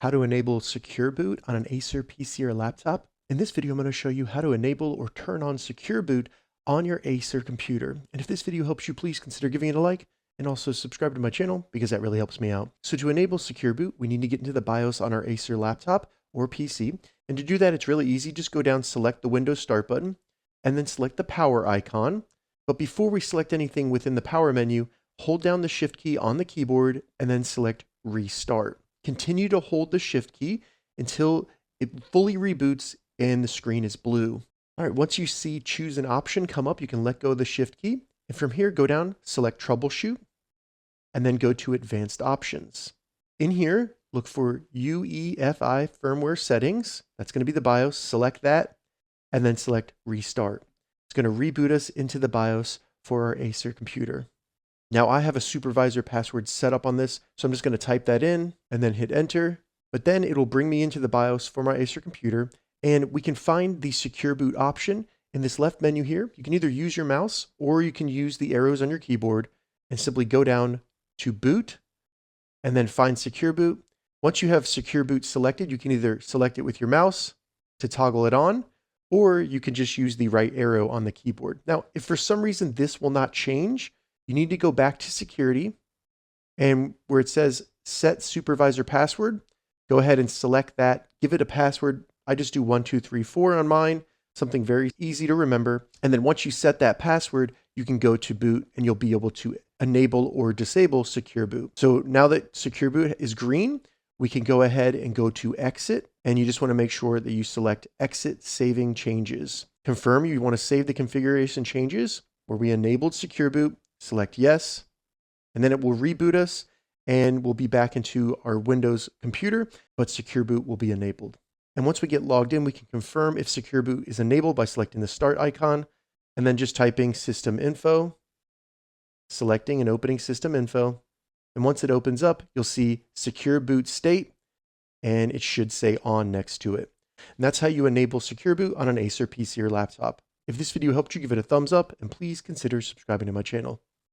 how to enable secure boot on an Acer PC or laptop. In this video, I'm going to show you how to enable or turn on secure boot on your Acer computer. And if this video helps you, please consider giving it a like and also subscribe to my channel because that really helps me out. So to enable secure boot, we need to get into the BIOS on our Acer laptop or PC. And to do that, it's really easy. Just go down, select the Windows Start button, and then select the power icon. But before we select anything within the power menu, hold down the Shift key on the keyboard and then select Restart. Continue to hold the Shift key until it fully reboots and the screen is blue. All right, once you see choose an option come up, you can let go of the Shift key. And from here, go down, select Troubleshoot, and then go to Advanced Options. In here, look for UEFI firmware settings. That's going to be the BIOS. Select that, and then select Restart. It's going to reboot us into the BIOS for our Acer computer. Now I have a supervisor password set up on this, so I'm just going to type that in and then hit enter. But then it'll bring me into the BIOS for my Acer computer, and we can find the secure boot option in this left menu here. You can either use your mouse or you can use the arrows on your keyboard and simply go down to boot and then find secure boot. Once you have secure boot selected, you can either select it with your mouse to toggle it on, or you can just use the right arrow on the keyboard. Now, if for some reason this will not change, you need to go back to security, and where it says set supervisor password, go ahead and select that, give it a password. I just do 1234 on mine, something very easy to remember. And then once you set that password, you can go to boot and you'll be able to enable or disable secure boot. So now that secure boot is green, we can go ahead and go to exit, and you just want to make sure that you select exit saving changes. Confirm you want to save the configuration changes where we enabled secure boot, select yes, and then it will reboot us and we'll be back into our Windows computer, but secure boot will be enabled. And once we get logged in, we can confirm if secure boot is enabled by selecting the start icon and then just typing system info, selecting and opening system info. And once it opens up, you'll see secure boot state, and it should say on next to it. And that's how you enable secure boot on an Acer PC or laptop. If this video helped you, give it a thumbs up and please consider subscribing to my channel.